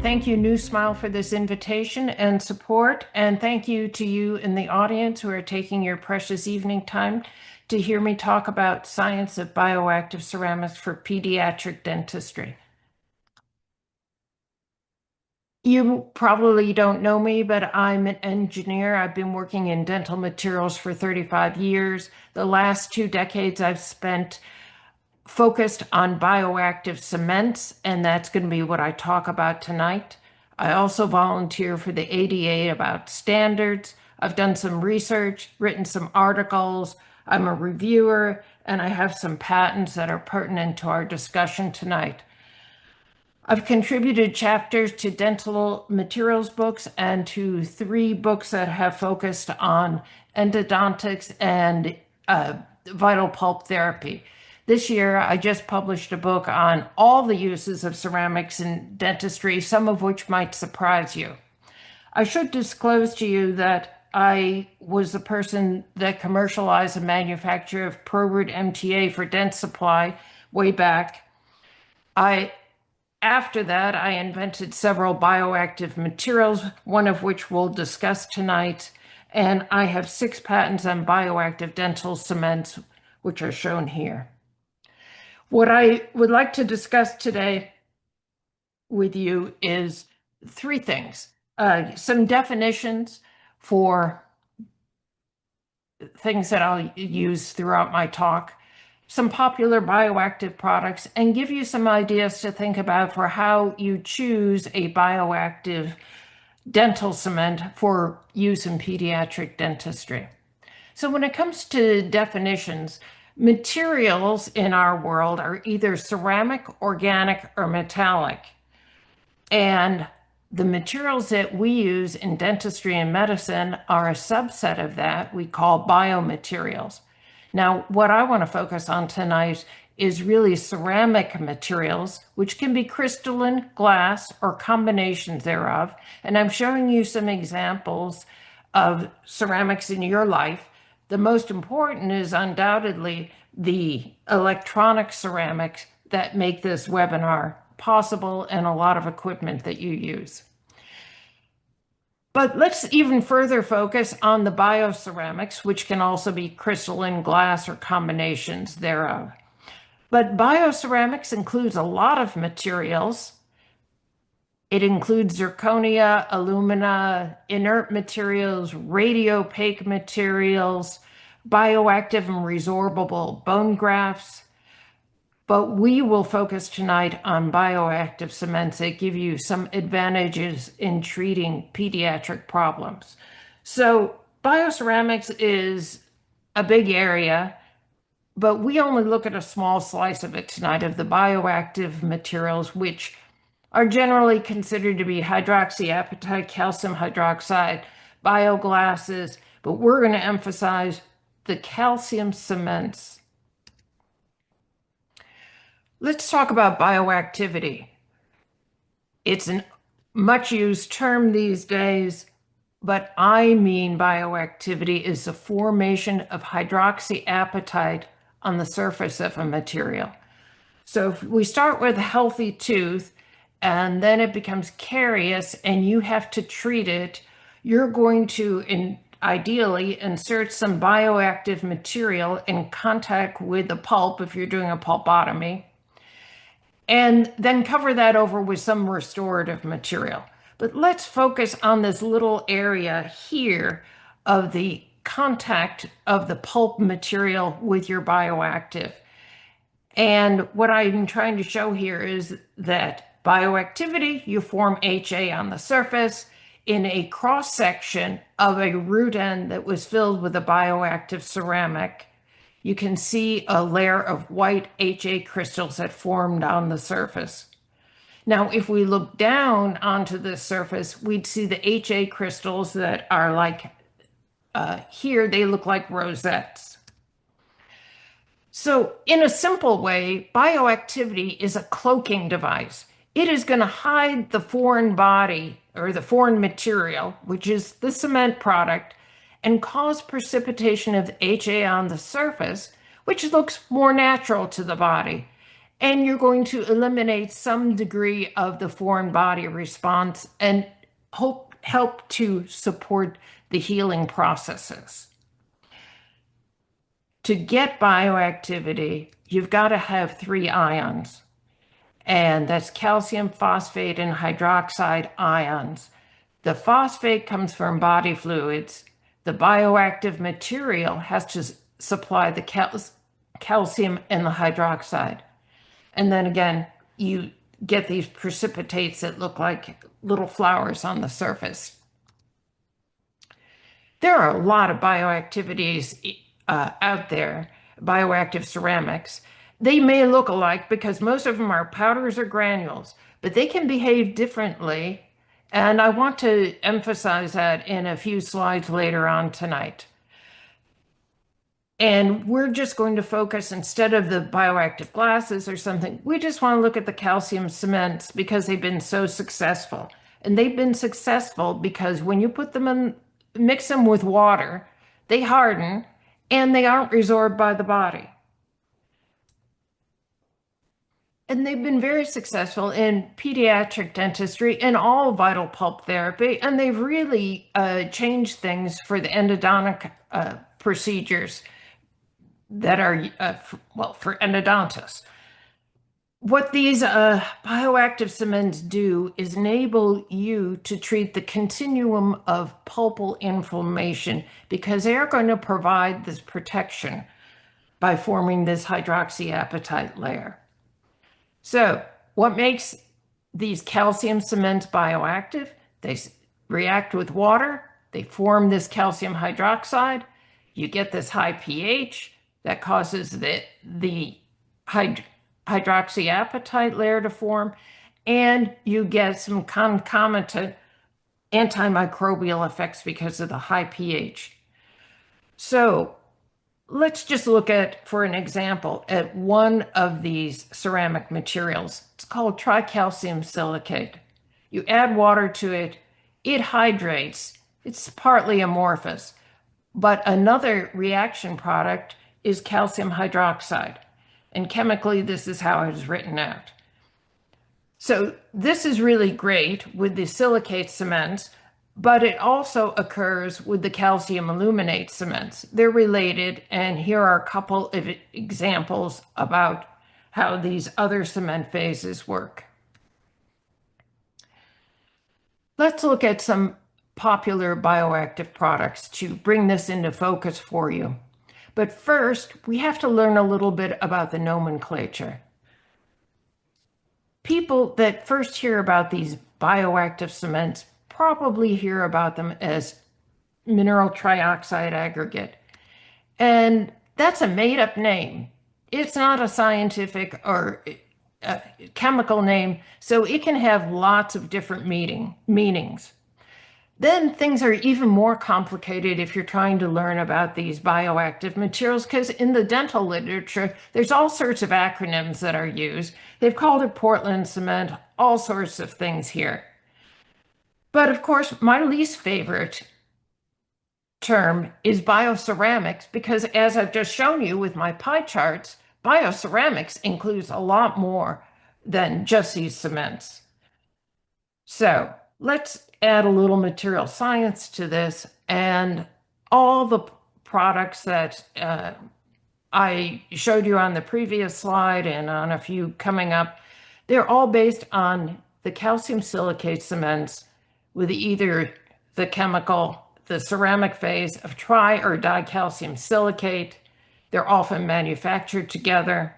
Thank you, New Smile, for this invitation and support. And thank you to you in the audience who are taking your precious evening time to hear me talk about science of bioactive ceramics for pediatric dentistry. You probably don't know me, but I'm an engineer. I've been working in dental materials for 35 years. The last 2 decades I've spent focused on bioactive cements, and that's going to be what I talk about tonight. I also volunteer for the ADA about standards. I've done some research, written some articles. I'm a reviewer, and I have some patents that are pertinent to our discussion tonight. I've contributed chapters to dental materials books and to 3 books that have focused on endodontics and vital pulp therapy. This year, I just published a book on all the uses of ceramics in dentistry, some of which might surprise you. I should disclose to you that I was the person that commercialized the manufacture of White MTA for dent supply way back. After that, I invented several bioactive materials, one of which we'll discuss tonight, and I have 6 patents on bioactive dental cements, which are shown here. What I would like to discuss today with you is 3 things. Some definitions for things that I'll use throughout my talk, some popular bioactive products, and give you some ideas to think about for how you choose a bioactive dental cement for use in pediatric dentistry. So when it comes to definitions, materials in our world are either ceramic, organic, or metallic. And the materials that we use in dentistry and medicine are a subset of that we call biomaterials. Now, what I want to focus on tonight is really ceramic materials, which can be crystalline, glass, or combinations thereof. And I'm showing you some examples of ceramics in your life. The most important is undoubtedly the electronic ceramics that make this webinar possible and a lot of equipment that you use. But let's even further focus on the bioceramics, which can also be crystalline, glass, or combinations thereof. But bioceramics includes a lot of materials. It includes zirconia, alumina, inert materials, radiopaque materials, bioactive and resorbable bone grafts. But we will focus tonight on bioactive cements that give you some advantages in treating pediatric problems. So bioceramics is a big area, but we only look at a small slice of it tonight of the bioactive materials, which are generally considered to be hydroxyapatite, calcium hydroxide, bioglasses, but we're going to emphasize the calcium cements. Let's talk about bioactivity. It's a much used term these days, but I mean bioactivity is the formation of hydroxyapatite on the surface of a material. So if we start with a healthy tooth and then it becomes carious and you have to treat it, you're going to ideally insert some bioactive material in contact with the pulp if you're doing a pulpotomy, and then cover that over with some restorative material. But let's focus on this little area here of the contact of the pulp material with your bioactive. And what I'm trying to show here is that bioactivity, you form HA on the surface in a cross section of a root end that was filled with a bioactive ceramic. You can see a layer of white HA crystals that formed on the surface. Now, if we look down onto the surface, we'd see the HA crystals that are like here, they look like rosettes. So in a simple way, bioactivity is a cloaking device. It is going to hide the foreign body or the foreign material, which is the cement product, and cause precipitation of HA on the surface, which looks more natural to the body. and you're going to eliminate some degree of the foreign body response and help to support the healing processes. To get bioactivity, you've got to have 3 ions, and that's calcium, phosphate, and hydroxide ions. The phosphate comes from body fluids. The bioactive material has to supply the calcium and the hydroxide. And then again, you get these precipitates that look like little flowers on the surface. There are a lot of bioactivities out there, bioactive ceramics. They may look alike because most of them are powders or granules, but they can behave differently. And I want to emphasize that in a few slides later on tonight. And we're just going to focus, instead of the bioactive glasses or something, we just want to look at the calcium cements because they've been so successful. And they've been successful because when you put them in, mix them with water, they harden and they aren't resorbed by the body. And they've been very successful in pediatric dentistry and all vital pulp therapy. And they've really changed things for the endodontic procedures that are, for endodontists. What these bioactive cements do is enable you to treat the continuum of pulpal inflammation because they are going to provide this protection by forming this hydroxyapatite layer. So what makes these calcium cements bioactive? They react with water, they form this calcium hydroxide, you get this high pH that causes the hydroxyapatite layer to form, and you get some concomitant antimicrobial effects because of the high pH. So let's just look at, for an example, at one of these ceramic materials. It's called tricalcium silicate. You add water to it, it hydrates. It's partly amorphous. But another reaction product is calcium hydroxide. And chemically, this is how it is written out. So this is really great with the silicate cements, but it also occurs with the calcium aluminate cements. They're related, and here are a couple of examples about how these other cement phases work. Let's look at some popular bioactive products to bring this into focus for you. But first, we have to learn a little bit about the nomenclature. People that first hear about these bioactive cements probably hear about them as mineral trioxide aggregate. And that's a made-up name. It's not a scientific or chemical name, so it can have lots of different meanings. Then things are even more complicated if you're trying to learn about these bioactive materials, because in the dental literature, there's all sorts of acronyms that are used. They've called it Portland cement, all sorts of things here. But of course, my least favorite term is bioceramics, because as I've just shown you with my pie charts, bioceramics includes a lot more than just these cements. So let's add a little material science to this, and all the products that I showed you on the previous slide and on a few coming up, they're all based on the calcium silicate cements with either the chemical, the ceramic phase of tri or dicalcium silicate. They're often manufactured together.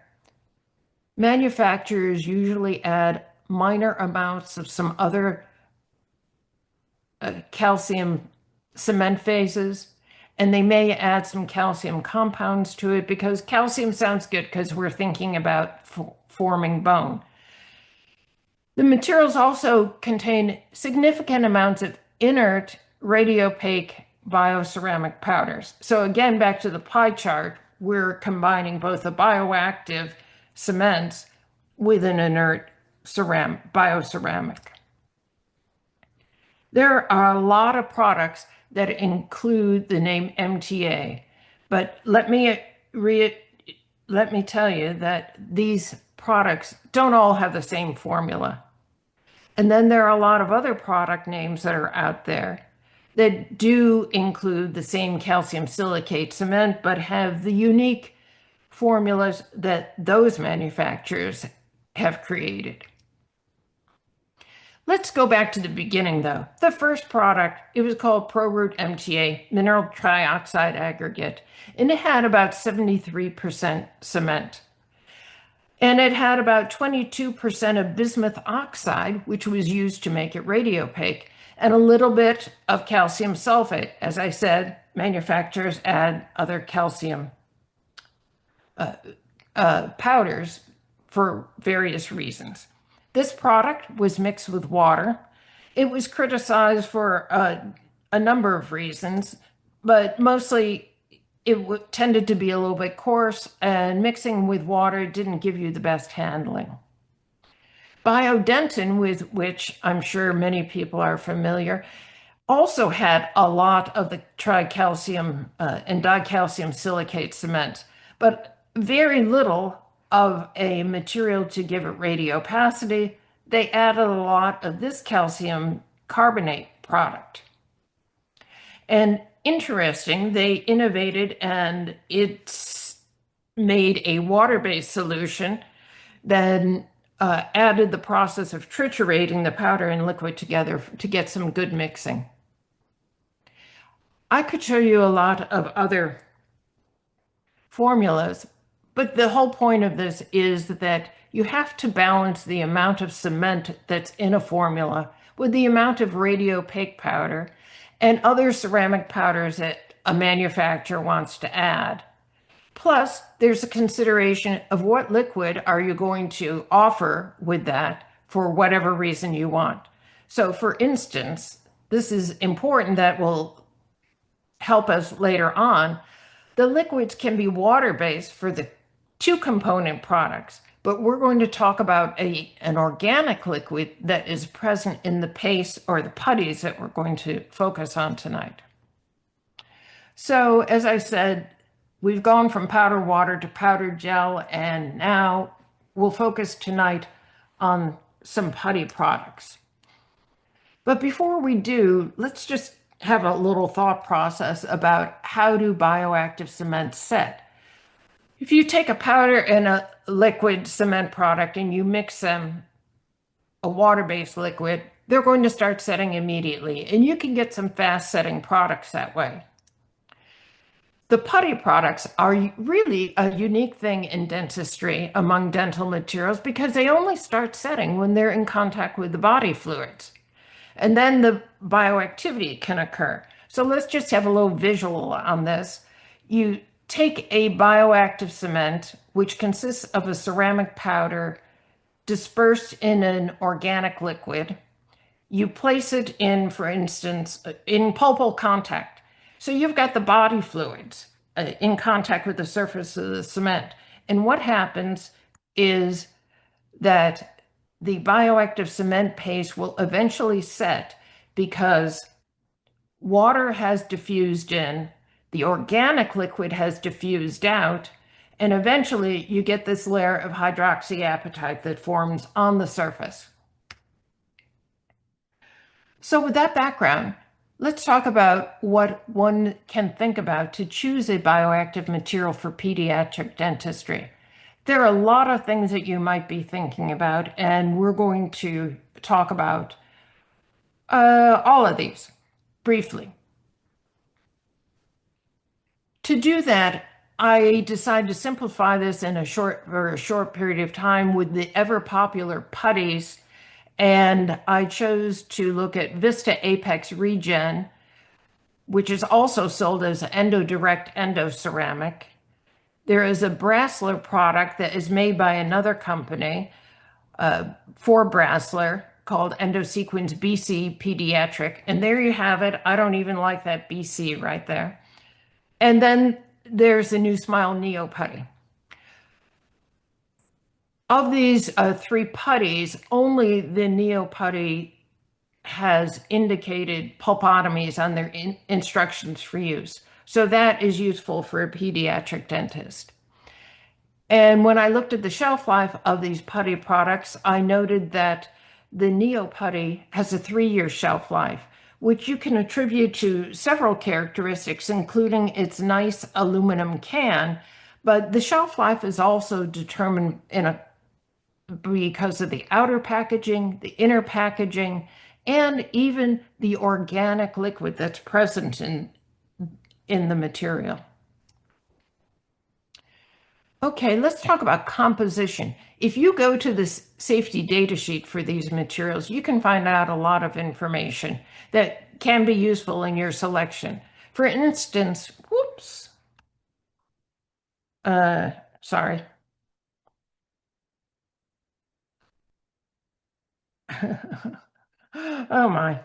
Manufacturers usually add minor amounts of some other calcium cement phases, and they may add some calcium compounds to it because calcium sounds good because we're thinking about forming bone. The materials also contain significant amounts of inert radiopaque bioceramic powders. So again, back to the pie chart, we're combining both the bioactive cements with an inert bioceramic. There are a lot of products that include the name MTA, but let me let me tell you that these products don't all have the same formula. And then there are a lot of other product names that are out there that do include the same calcium silicate cement, but have the unique formulas that those manufacturers have created. Let's go back to the beginning though. The first product, it was called White MTA, mineral trioxide aggregate, and it had about 73% cement. And it had about 22% of bismuth oxide, which was used to make it radiopaque, and a little bit of calcium sulfate. As I said, manufacturers add other calcium powders for various reasons. This product was mixed with water. It was criticized for a number of reasons, but mostly it tended to be a little bit coarse, and mixing with water didn't give you the best handling. Biodentin, with which I'm sure many people are familiar, also had a lot of the tricalcium and dicalcium silicate cement, but very little of a material to give it radiopacity. They added a lot of this calcium carbonate product. And interesting, they innovated, and it's made a water-based solution, then added the process of triturating the powder and liquid together to get some good mixing. I could show you a lot of other formulas, but the whole point of this is that you have to balance the amount of cement that's in a formula with the amount of radiopaque powder and other ceramic powders that a manufacturer wants to add. Plus, there's a consideration of what liquid are you going to offer with that for whatever reason you want. So for instance, this is important that will help us later on. The liquids can be water-based for the two-component products, but we're going to talk about an organic liquid that is present in the paste or the putties that we're going to focus on tonight. So as I said, we've gone from powder water to powdered gel, and now we'll focus tonight on some putty products. But before we do, let's just have a little thought process about how do bioactive cements set. If you take a powder and a liquid cement product and you mix them, a water-based liquid, they're going to start setting immediately, and you can get some fast-setting products that way. The putty products are really a unique thing in dentistry among dental materials because they only start setting when they're in contact with the body fluids. And then the bioactivity can occur. So let's just have a little visual on this. You take a bioactive cement, which consists of a ceramic powder dispersed in an organic liquid. You place it in, for instance, in pulpal contact. So you've got the body fluids in contact with the surface of the cement. And what happens is that the bioactive cement paste will eventually set because water has diffused in, the organic liquid has diffused out, and eventually you get this layer of hydroxyapatite that forms on the surface. So with that background, let's talk about what one can think about to choose a bioactive material for pediatric dentistry. There are a lot of things that you might be thinking about, and we're going to talk about all of these briefly. To do that, I decided to simplify this in a short period of time with the ever popular putties, and I chose to look at Vista Apex Regen, which is also sold as EndoDirect Endoceramic. There is a Brasseler product that is made by another company for Brasseler called EndoSequence BC Pediatric, and there you have it. I don't even like that BC right there. And then there's the New Smile Neo Putty. Of these three putties, only the Neo Putty has indicated pulpotomies on their instructions for use. So that is useful for a pediatric dentist. And when I looked at the shelf life of these putty products, I noted that the Neo Putty has a 3-year shelf life, which you can attribute to several characteristics, including its nice aluminum can. But the shelf life is also determined because of the outer packaging, the inner packaging, and even the organic liquid that's present in the material. Okay, let's talk about composition. If you go to the safety data sheet for these materials, you can find out a lot of information that can be useful in your selection. For instance, whoops, sorry. Oh my.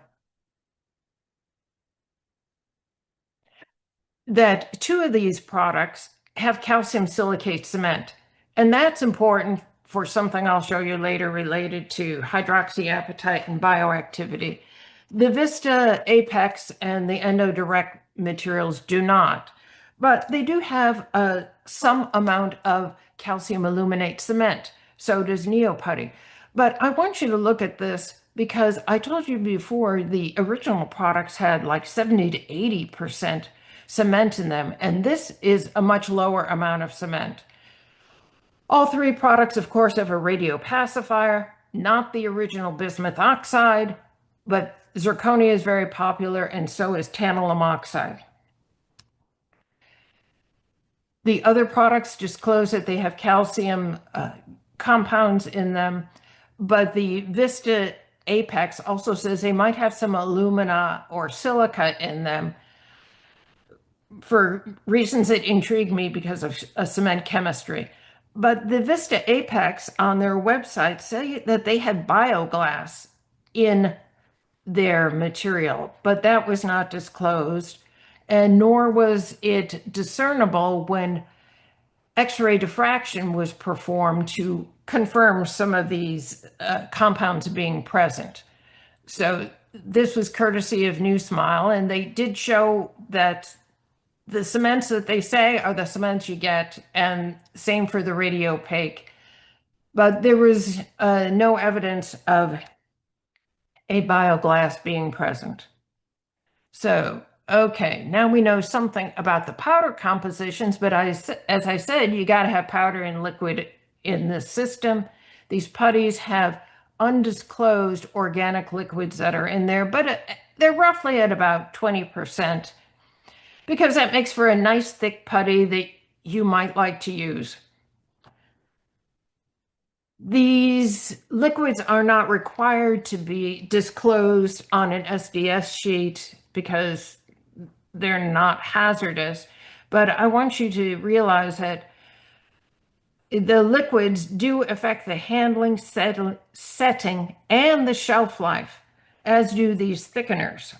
That 2 of these products have calcium silicate cement. And that's important for something I'll show you later related to hydroxyapatite and bioactivity. The Vista Apex and the EndoDirect materials do not, but they do have some amount of calcium aluminate cement. So does Neoputty. But I want you to look at this because I told you before the original products had like 70 to 80% cement in them, and this is a much lower amount of cement. All 3 products, of course, have a radiopacifier, not the original bismuth oxide, but zirconia is very popular, and so is tantalum oxide. The other products disclose that they have calcium compounds in them, but the Vista Apex also says they might have some alumina or silica in them for reasons that intrigue me because of cement chemistry. But the Vista Apex on their website say that they had bioglass in their material, but that was not disclosed, and nor was it discernible when X-ray diffraction was performed to confirm some of these compounds being present. So this was courtesy of New Smile, and they did show that the cements that they say are the cements you get, and same for the radiopaque. But there was no evidence of a bioglass being present. So, okay, now we know something about the powder compositions, but as I said, you got to have powder and liquid in the system. These putties have undisclosed organic liquids that are in there, but they're roughly at about 20%, because that makes for a nice thick putty that you might like to use. These liquids are not required to be disclosed on an SDS sheet because they're not hazardous, but I want you to realize that the liquids do affect the handling, setting, and the shelf life, as do these thickeners.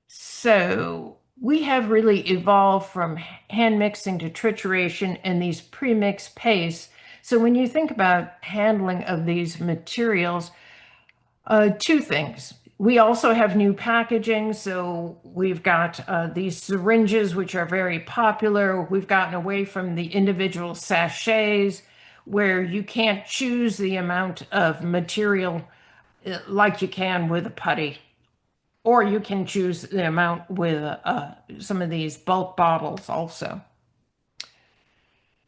So we have really evolved from hand mixing to trituration and these pre-mix pastes. So when you think about handling of these materials, 2 things. We also have new packaging. So we've got these syringes, which are very popular. We've gotten away from the individual sachets where you can't choose the amount of material like you can with a putty. Or you can choose the amount with some of these bulk bottles also.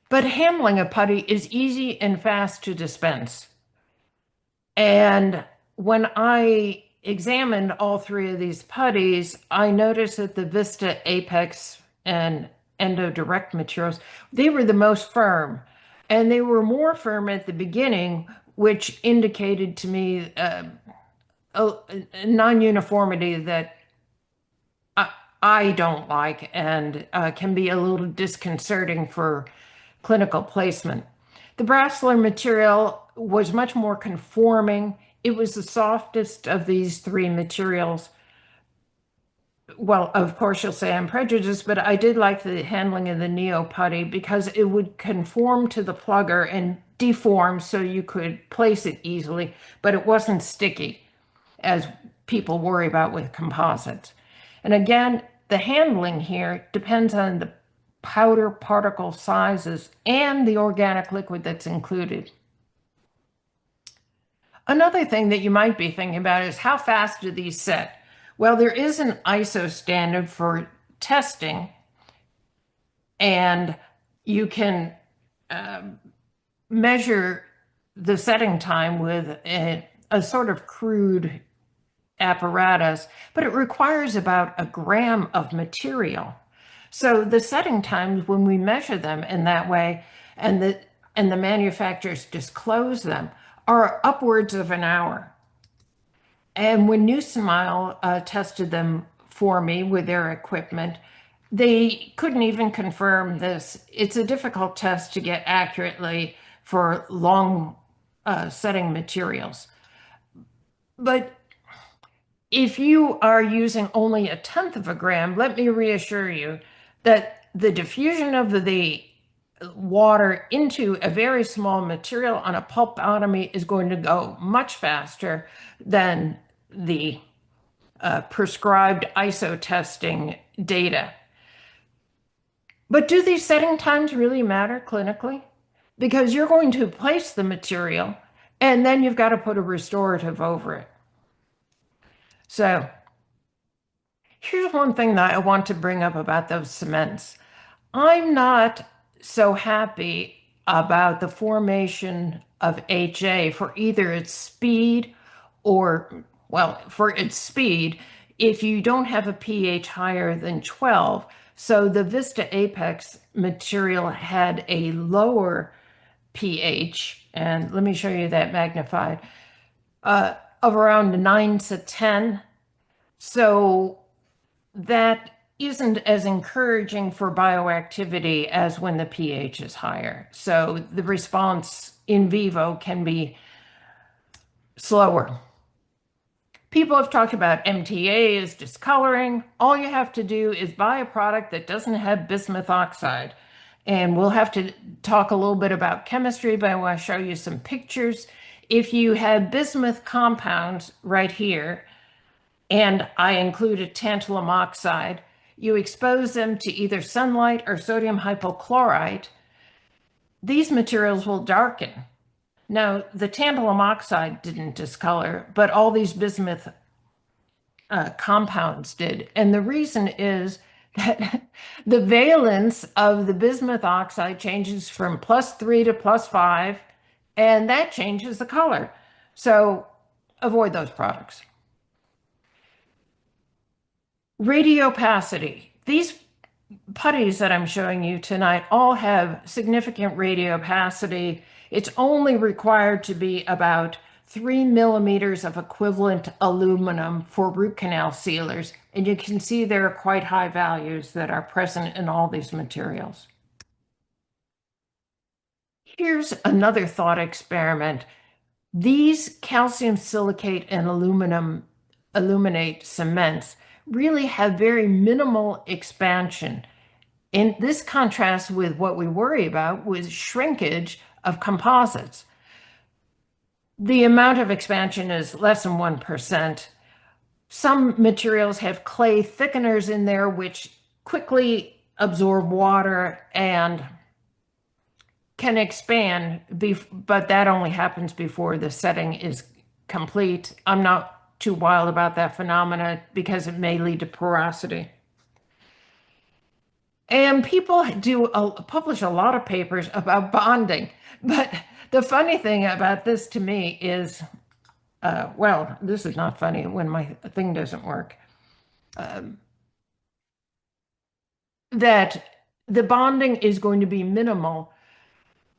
But handling a putty is easy and fast to dispense. And when I examined all 3 of these putties, I noticed that the Vista Apex and EndoDirect materials, they were the most firm. And they were more firm at the beginning, which indicated to me a non-uniformity that I don't like and can be a little disconcerting for clinical placement. The Brasseler material was much more conforming. It was the softest of these 3 materials. Well, of course, you'll say I'm prejudiced, but I did like the handling of the Neo Putty because it would conform to the plugger and deform so you could place it easily, but it wasn't sticky, as people worry about with composites. And again, the handling here depends on the powder particle sizes and the organic liquid that's included. Another thing that you might be thinking about is how fast do these set? Well, there is an ISO standard for testing, and you can measure the setting time with a sort of crude apparatus, but it requires about a gram of material. So the setting times, when we measure them in that way, and the manufacturers disclose them, are upwards of an hour. And when New Smile tested them for me with their equipment, they couldn't even confirm this. It's a difficult test to get accurately for long setting materials. But if you are using only 1/10 of a gram, let me reassure you that the diffusion of the water into a very small material on a pulpotomy is going to go much faster than the prescribed ISO testing data. But do these setting times really matter clinically? Because you're going to place the material and then you've got to put a restorative over it. So here's one thing that I want to bring up about those cements. I'm not so happy about the formation of HA for either its speed or, well, for its speed, if you don't have a pH higher than 12. So the Vista Apex material had a lower pH, and let me show you that magnified, of around 9 to 10. So that isn't as encouraging for bioactivity as when the pH is higher. So the response in vivo can be slower. People have talked about MTA as discoloring. All you have to do is buy a product that doesn't have bismuth oxide. And we'll have to talk a little bit about chemistry, but I want to show you some pictures. If you have bismuth compounds right here, and I included tantalum oxide, you expose them to either sunlight or sodium hypochlorite, these materials will darken. Now, the tantalum oxide didn't discolor, but all these bismuth compounds did. And the reason is that the valence of the bismuth oxide changes from +3 to +5, and that changes the color. So avoid those products. Radiopacity. These putties that I'm showing you tonight all have significant radiopacity. It's only required to be about 3 millimeters of equivalent aluminum for root canal sealers. And you can see there are quite high values that are present in all these materials. Here's another thought experiment. These calcium silicate and aluminate cements really have very minimal expansion. And this contrasts with what we worry about with shrinkage of composites. The amount of expansion is less than 1%. Some materials have clay thickeners in there which quickly absorb water and can expand, but that only happens before the setting is complete. I'm not too wild about that phenomena because it may lead to porosity. And people publish a lot of papers about bonding, but the funny thing about this to me is, well, this is not funny when my thing doesn't work, that the bonding is going to be minimal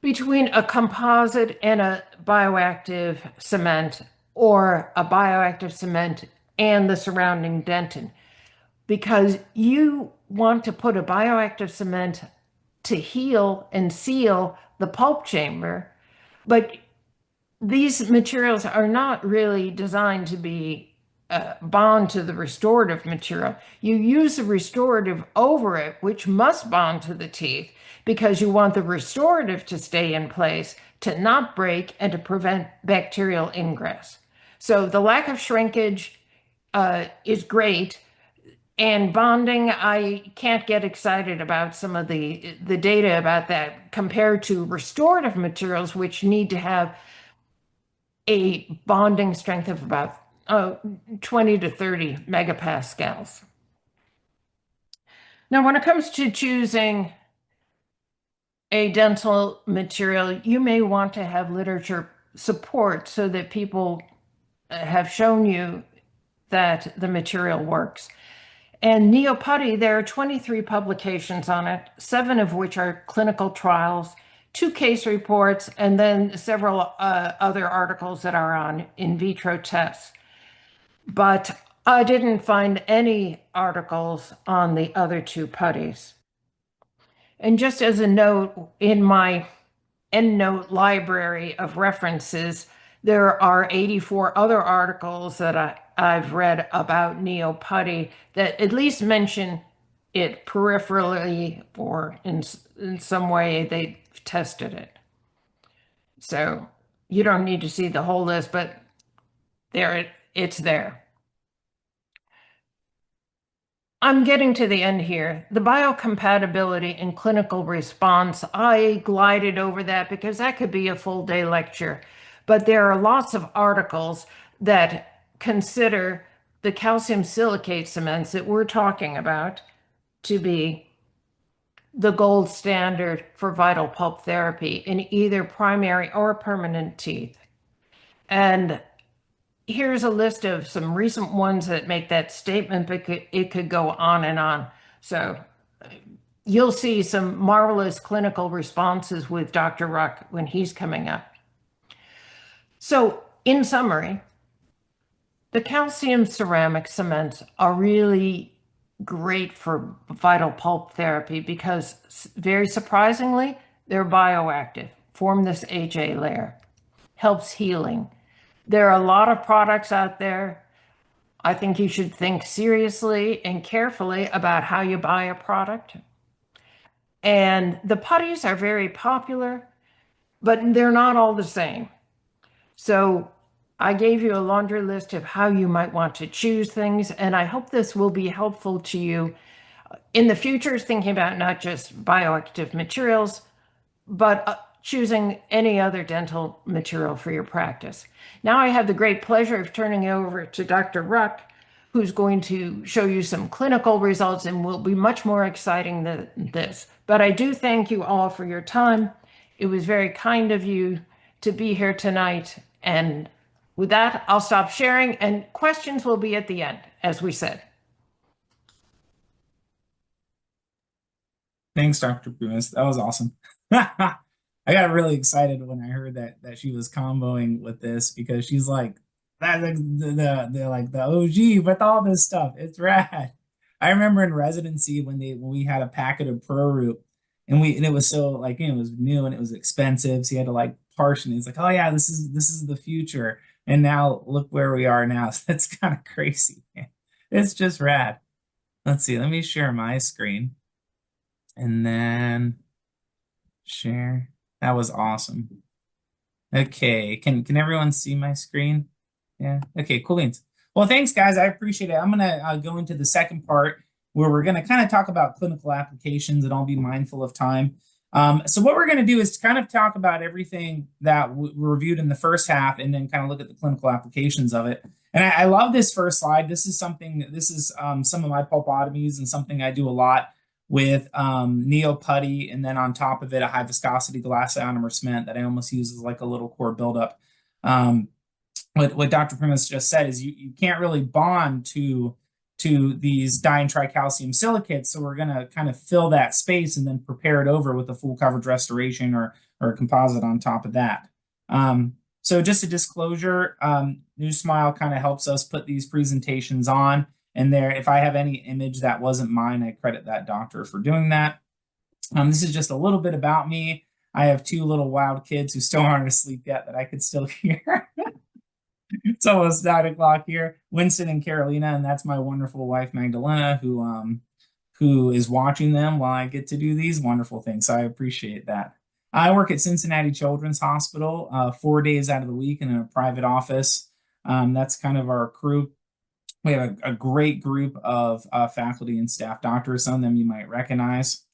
between a composite and a bioactive cement, or a bioactive cement and the surrounding dentin, because you want to put a bioactive cement to heal and seal the pulp chamber, but these materials are not really designed to be bond to the restorative material. You use the restorative over it, which must bond to the teeth, because you want the restorative to stay in place, to not break, and to prevent bacterial ingress. So the lack of shrinkage is great. And bonding, I can't get excited about some of the data about that compared to restorative materials, which need to have a bonding strength of about 20 to 30 megapascals. Now, when it comes to choosing a dental material, you may want to have literature support so that people have shown you that the material works. And neoputty, there are 23 publications on it, 7 of which are clinical trials, 2 case reports, and then several other articles that are on in vitro tests. But I didn't find any articles on the other 2 putties. And just as a note, in my EndNote library of references, there are 84 other articles that I've read about neoputty that at least mention it peripherally or in some way they tested it. So you don't need to see the whole list, but it's there. I'm getting to the end here. The biocompatibility and clinical response, I glided over that because that could be a full day lecture. But there are lots of articles that consider the calcium silicate cements that we're talking about to be the gold standard for vital pulp therapy in either primary or permanent teeth. And here's a list of some recent ones that make that statement, but it could go on and on. So you'll see some marvelous clinical responses with Dr. Ruck when he's coming up. So in summary, the calcium ceramic cements are really great for vital pulp therapy because, very surprisingly, they're bioactive, form this HA layer, helps healing. There are a lot of products out there. I think you should think seriously and carefully about how you buy a product. And the putties are very popular, but they're not all the same. So I gave you a laundry list of how you might want to choose things, and I hope this will be helpful to you in the future, thinking about not just bioactive materials, but choosing any other dental material for your practice. Now I have the great pleasure of turning it over to Dr. Ruck, who's going to show you some clinical results and will be much more exciting than this. But I do thank you all for your time. It was very kind of you to be here tonight. And with that, I'll stop sharing, and questions will be at the end, as we said. Thanks, Dr. Primus. That was awesome. I got really excited when I heard that she was comboing with this because she's like that the like the OG with all this stuff. It's rad. I remember in residency when we had a packet of Pro Root and it was so like it was new and it was expensive, so you had to like partition. It's like, oh yeah, this is the future. And now look where we are now. So that's kind of crazy. It's just rad. Let's see, let me share my screen and then share. That was awesome. Okay, can everyone see my screen? Yeah. Okay, cool beans. Well, thanks, guys. I appreciate it. I'm gonna go into the second part where we're gonna kind of talk about clinical applications, and I'll be mindful of time. So what we're gonna do is kind of talk about everything that we reviewed in the first half, and then kind of look at the clinical applications of it. And I love this first slide. This is some of my pulpotomies and something I do a lot with neoputty, and then on top of it, a high viscosity glass ionomer cement that I almost use as like a little core buildup. What Dr. Primus just said is you can't really bond to these diene tricalcium silicates, so we're going to kind of fill that space and then prepare it over with a full coverage restoration or a composite on top of that. So just a disclosure, New Smile kind of helps us put these presentations on. And there, if I have any image that wasn't mine, I credit that doctor for doing that. This is just a little bit about me. I have 2 little wild kids who still aren't asleep yet that I could still hear. It's almost 9 o'clock here. Winston and Carolina, and that's my wonderful wife Magdalena, who is watching them while I get to do these wonderful things. So I appreciate that. I work at Cincinnati Children's Hospital 4 days out of the week in a private office. That's kind of our crew. We have a great group of faculty and staff doctors. Some of them you might recognize.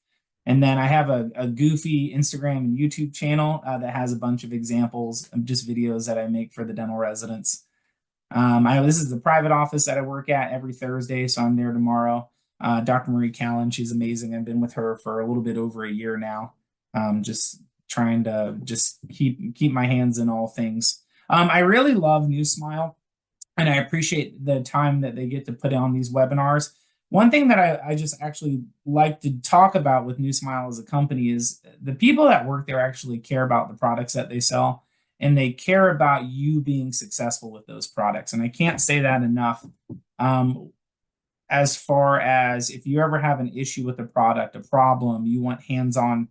And then I have a goofy Instagram and YouTube channel that has a bunch of examples of just videos that I make for the dental residents. This is the private office that I work at every Thursday, so I'm there tomorrow. Dr. Marie Callan, she's amazing. I've been with her for a little bit over a year now. Just trying to just keep my hands in all things. I really love New Smile, and I appreciate the time that they get to put on these webinars. One thing that I just actually like to talk about with New Smile as a company is the people that work there actually care about the products that they sell, and they care about you being successful with those products. And I can't say that enough. As far as if you ever have an issue with a product, a problem, you want hands-on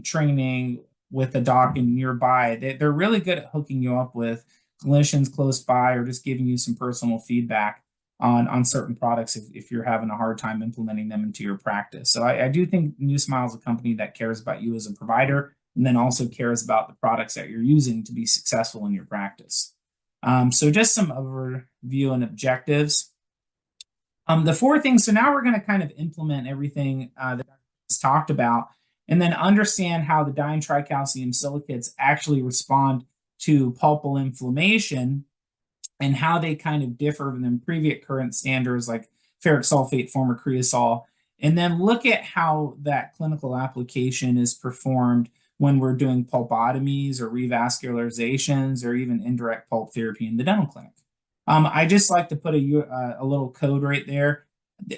training with a doc in nearby, they're really good at hooking you up with clinicians close by or just giving you some personal feedback on certain products if you're having a hard time implementing them into your practice. So I do think New Smile is a company that cares about you as a provider and then also cares about the products that you're using to be successful in your practice. So just some overview and objectives. The four things, so now we're going to kind of implement everything that I just talked about and then understand how the ditricalcium silicates actually respond to pulpal inflammation and how they kind of differ from previous current standards like ferric sulfate, former creosol, and then look at how that clinical application is performed when we're doing pulpotomies or revascularizations or even indirect pulp therapy in the dental clinic. I just like to put a little code right there.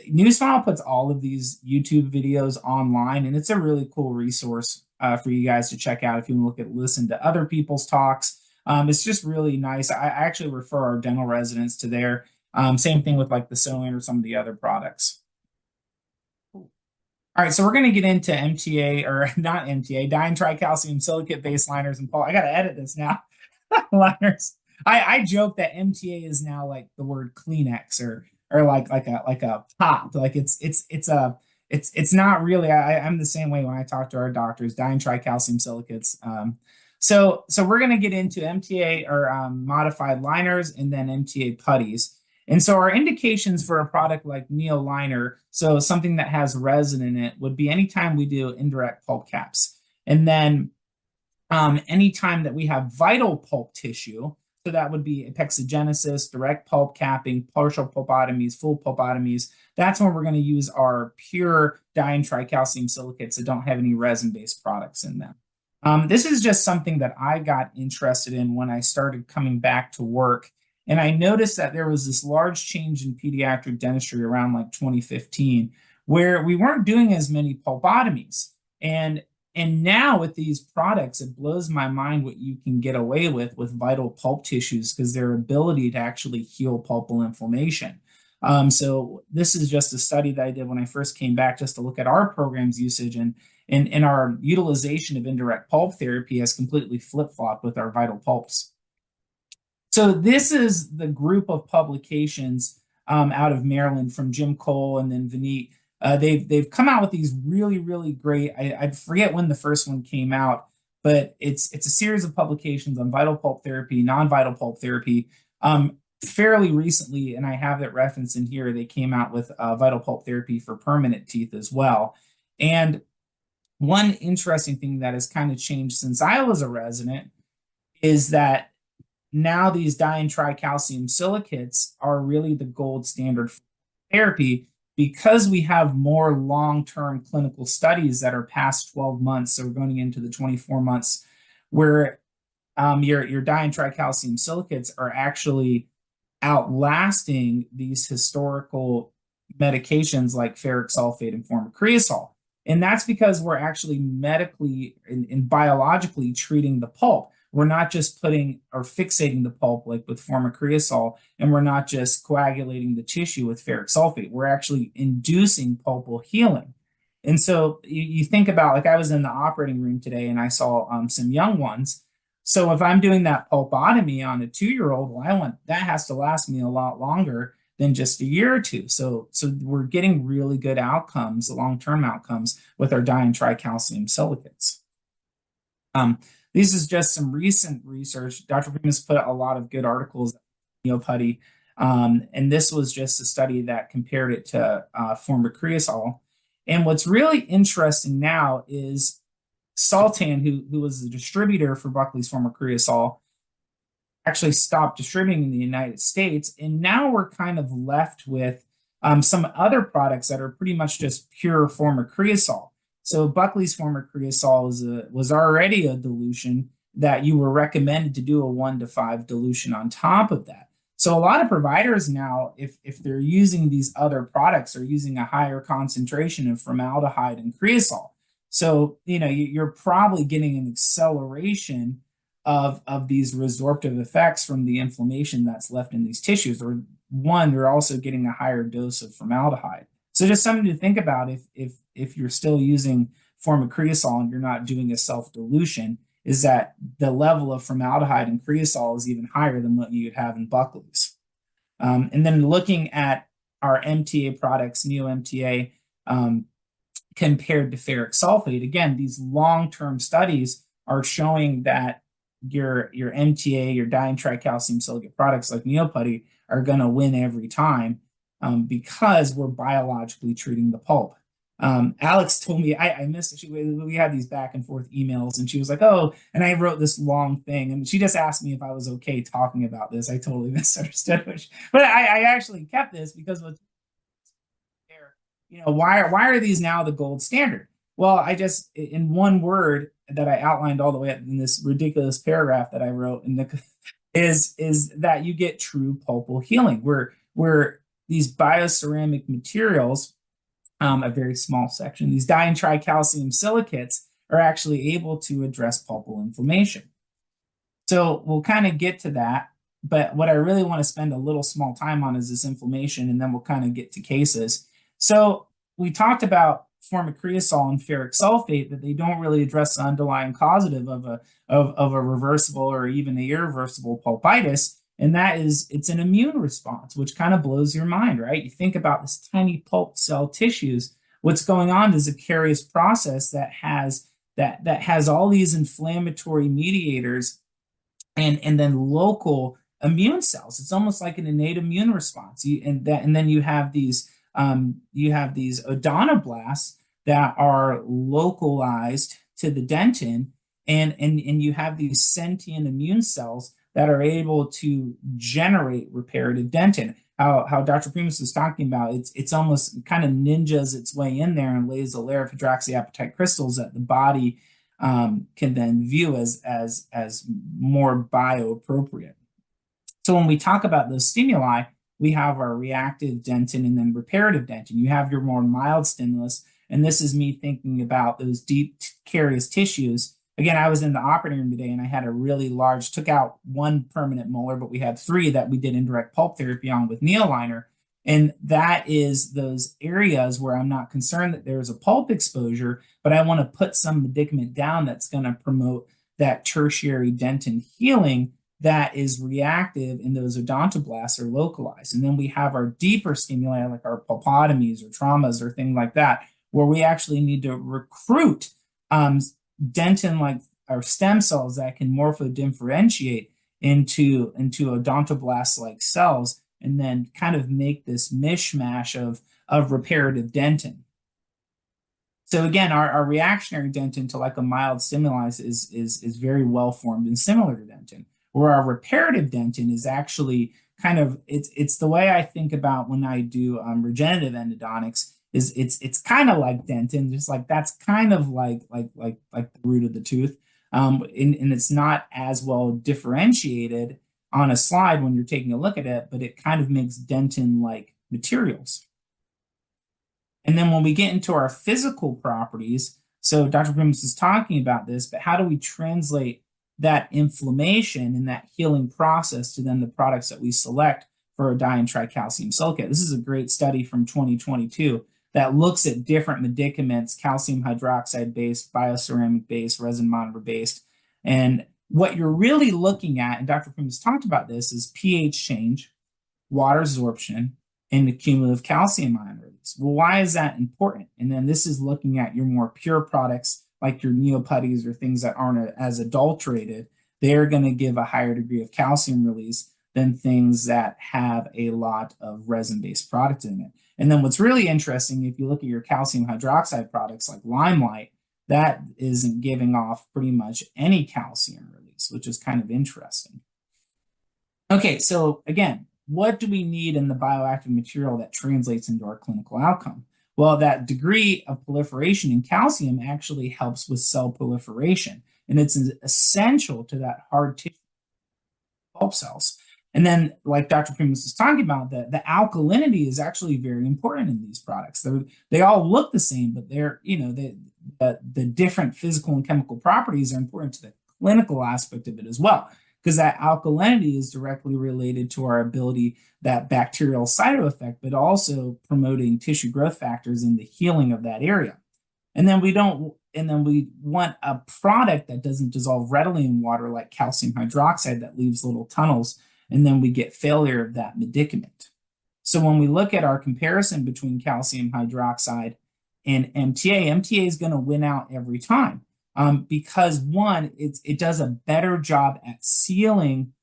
New Smile puts all of these YouTube videos online, and it's a really cool resource for you guys to check out if you want to listen to other people's talks. It's just really nice. I actually refer our dental residents to there. Same thing with like the sewing or some of the other products. All right, so we're going to get into MTA or not MTA, ditricalcium silicate base liners and pulp. I got to edit this now. Liners. I joke that MTA is now like the word Kleenex or like a pop. Like it's not really. I'm the same way when I talk to our doctors. Ditricalcium silicates. So we're gonna get into MTA or modified liners and then MTA putties. And so our indications for a product like NeoLiner, so something that has resin in it, would be anytime we do indirect pulp caps, and then anytime that we have vital pulp tissue. So that would be apexogenesis, direct pulp capping, partial pulpotomies, full pulpotomies. That's when we're going to use our pure ditricalcium silicates that don't have any resin-based products in them. This is just something that I got interested in when I started coming back to work. And I noticed that there was this large change in pediatric dentistry around like 2015, where we weren't doing as many pulpotomies. And now with these products, it blows my mind what you can get away with vital pulp tissues because their ability to actually heal pulpal inflammation. So this is just a study that I did when I first came back just to look at our program's usage and our utilization of indirect pulp therapy has completely flip-flopped with our vital pulps. So this is the group of publications out of Maryland from Jim Cole and then Vineet. They've come out with these really great. I forget when the first one came out, but it's a series of publications on vital pulp therapy, non-vital pulp therapy. Fairly recently, and I have it referenced in here, they came out with vital pulp therapy for permanent teeth as well. And one interesting thing that has kind of changed since I was a resident is that now these ditricalcium silicates are really the gold standard for therapy because we have more long-term clinical studies that are past 12 months. So we're going into the 24 months where your ditricalcium silicates are actually outlasting these historical medications like ferric sulfate and former creosol. And that's because we're actually medically and biologically treating the pulp. We're not just putting or fixating the pulp like with former creosol, and we're not just coagulating the tissue with ferric sulfate. We're actually inducing pulpal healing. And so you think about, like I was in the operating room today and I saw some young ones. So if I'm doing that pulpotomy on a 2-year-old, well, that has to last me a lot longer than just a year or two. So we're getting really good outcomes, long-term outcomes with our ditricalcium silicates. This is just some recent research. Dr. Primus put a lot of good articles in Neo Putty. And this was just a study that compared it to former creosol. And what's really interesting now is Sultan, who was the distributor for Buckley's former creosol, actually stopped distributing in the United States. And now we're kind of left with some other products that are pretty much just pure former creosol. So Buckley's former creosol was already a dilution that you were recommended to do a 1 to 5 dilution on top of that. So a lot of providers now, if they're using these other products, are using a higher concentration of formaldehyde and creosol. So, you're probably getting an acceleration of these resorptive effects from the inflammation that's left in these tissues. Or one, they're also getting a higher dose of formaldehyde. So just something to think about if you're still using formicreosol and you're not doing a self-dilution, is that the level of formaldehyde in creosol is even higher than what you'd have in Buckley's. And then looking at our MTA products, Neo MTA, compared to ferric sulfate, again, these long-term studies are showing that your MTA, your diene tricalcium silicate products like Neoputty are going to win every time because we're biologically treating the pulp. Alex told me, I missed it. We had these back and forth emails, and she was like, oh, and I wrote this long thing, and she just asked me if I was okay talking about this. I totally misunderstood, but I actually kept this because what's why are these now the gold standard? Well, I just, in one word that I outlined all the way up in this ridiculous paragraph that I wrote is that you get true pulpal healing, where these bioceramic materials, a very small section, these diene tricalcium silicates are actually able to address pulpal inflammation. So we'll kind of get to that, but what I really want to spend a little small time on is this inflammation, and then we'll kind of get to cases. So we talked about formicreosol and ferric sulfate, that they don't really address the underlying causative of a reversible or even the irreversible pulpitis. And that is, it's an immune response, which kind of blows your mind, right? You think about this tiny pulp cell tissues. What's going on is a carious process that has all these inflammatory mediators and then local immune cells. It's almost like an innate immune response. And then you have these odontoblasts that are localized to the dentin, and you have these sentient immune cells that are able to generate reparative dentin. How Dr. Primus was talking about, it's almost kind of ninjas its way in there and lays a layer of hydroxyapatite crystals that the body can then view as more bioappropriate. So when we talk about those stimuli, we have our reactive dentin and then reparative dentin. You have your more mild stimulus, and this is me thinking about those deep carious tissues. Again, I was in the operating room today and I had a really large, took out 1 permanent molar, but we had 3 that we did indirect pulp therapy on with neoliner. And that is those areas where I'm not concerned that there's a pulp exposure, but I want to put some medicament down that's going to promote that tertiary dentin healing that is reactive, and those odontoblasts are localized. And then we have our deeper stimuli like our pulpotomies or traumas or things like that, where we actually need to recruit dentin like our stem cells that can morphodifferentiate into odontoblasts like cells, and then kind of make this mishmash of reparative dentin. So again, our reactionary dentin to like a mild stimuli is very well formed and similar to dentin, where our reparative dentin is actually kind of, it's the way I think about when I do regenerative endodontics, is it's kind of like dentin, just like that's kind of like the root of the tooth. And it's not as well differentiated on a slide when you're taking a look at it, but it kind of makes dentin-like materials. And then when we get into our physical properties, so Dr. Primus is talking about this, but how do we translate that inflammation and that healing process to then the products that we select for a diene tricalcium silicate? This is a great study from 2022 that looks at different medicaments, calcium hydroxide based, bioceramic based, resin monomer based. And what you're really looking at, and Dr. Primus talked about this, is pH change, water absorption, and the cumulative calcium ion release. Well, why is that important? And then this is looking at your more pure products like your neoputties or things that aren't as adulterated. They're going to give a higher degree of calcium release than things that have a lot of resin-based product in it. And then what's really interesting, if you look at your calcium hydroxide products like Limelight, that isn't giving off pretty much any calcium release, which is kind of interesting. Okay, so again, what do we need in the bioactive material that translates into our clinical outcome? Well, that degree of proliferation in calcium actually helps with cell proliferation, and it's essential to that hard tissue pulp cells. And then, like Dr. Primus was talking about, the alkalinity is actually very important in these products. They all look the same, but they're, the different physical and chemical properties are important to the clinical aspect of it as well, because that alkalinity is directly related to our ability, that bacterial cyto effect, but also promoting tissue growth factors and the healing of that area. And then we want a product that doesn't dissolve readily in water, like calcium hydroxide, that leaves little tunnels, and then we get failure of that medicament. So when we look at our comparison between calcium hydroxide and MTA, MTA is going to win out every time, because one, it does a better job at sealing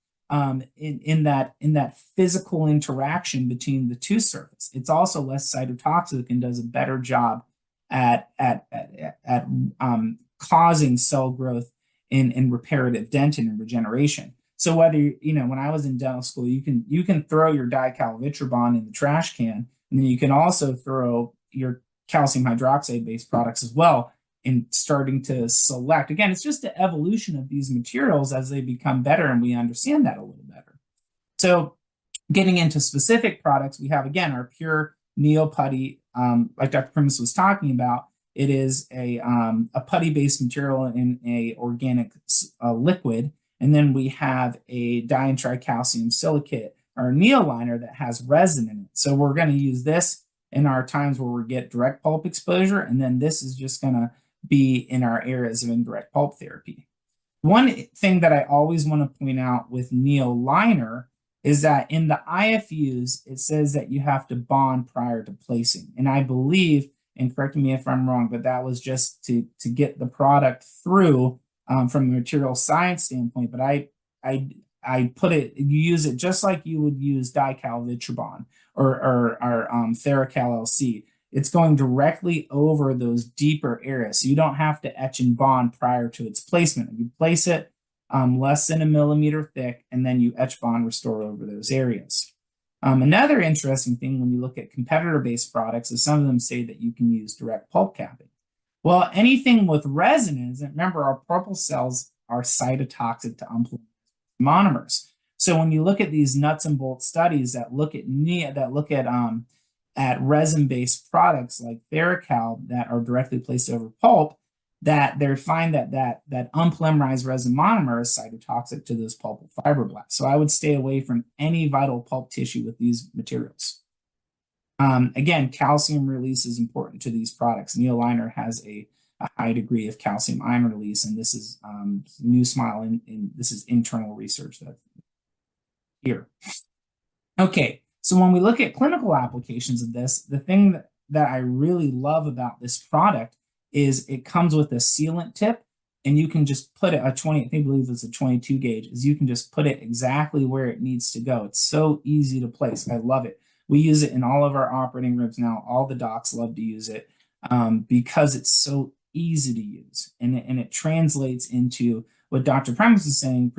in that physical interaction between the two surfaces. It's also less cytotoxic and does a better job at causing cell growth in reparative dentin and regeneration. So whether when I was in dental school, you can throw your dicalvitribond in the trash can, and then you can also throw your calcium hydroxide based products as well, in starting to select. Again, it's just the evolution of these materials as they become better, and we understand that a little better. So getting into specific products, we have, again, our pure neo-putty, like Dr. Primus was talking about. It is a putty-based material in a organic liquid. And then we have a di and tricalcium silicate, or neoliner, that has resin in it. So we're going to use this in our times where we get direct pulp exposure, and then this is just going to be in our areas of indirect pulp therapy. One thing that I always want to point out with neoliner is that in the IFUs, it says that you have to bond prior to placing. And I believe, and correct me if I'm wrong, but that was just to get the product through from a material science standpoint. But I put it, you use it just like you would use dicalvitribond or Theracal LC. It's going directly over those deeper areas. So you don't have to etch and bond prior to its placement. You place it less than 1 millimeter thick, and then you etch, bond, restore over those areas. Another interesting thing when you look at competitor-based products is some of them say that you can use direct pulp capping. Well, anything with resonance, remember, our purple cells are cytotoxic to unpolymerize monomers. So when you look at these nuts and bolts studies that look at resin-based products like Theracal that are directly placed over pulp, that they find that unpolymerized resin monomer is cytotoxic to those pulpal fibroblasts. So I would stay away from any vital pulp tissue with these materials. Again, calcium release is important to these products. Neoliner has a high degree of calcium ion release, and this is New Smile, and this is internal research that's here. Okay, so when we look at clinical applications of this, the thing that I really love about this product is it comes with a sealant tip, and you can just put it, I believe it's a 22 gauge, is you can just put it exactly where it needs to go. It's so easy to place. I love it. We use it in all of our operating rooms now. All the docs love to use it because it's so easy to use. And it translates into what Dr. Primus is saying,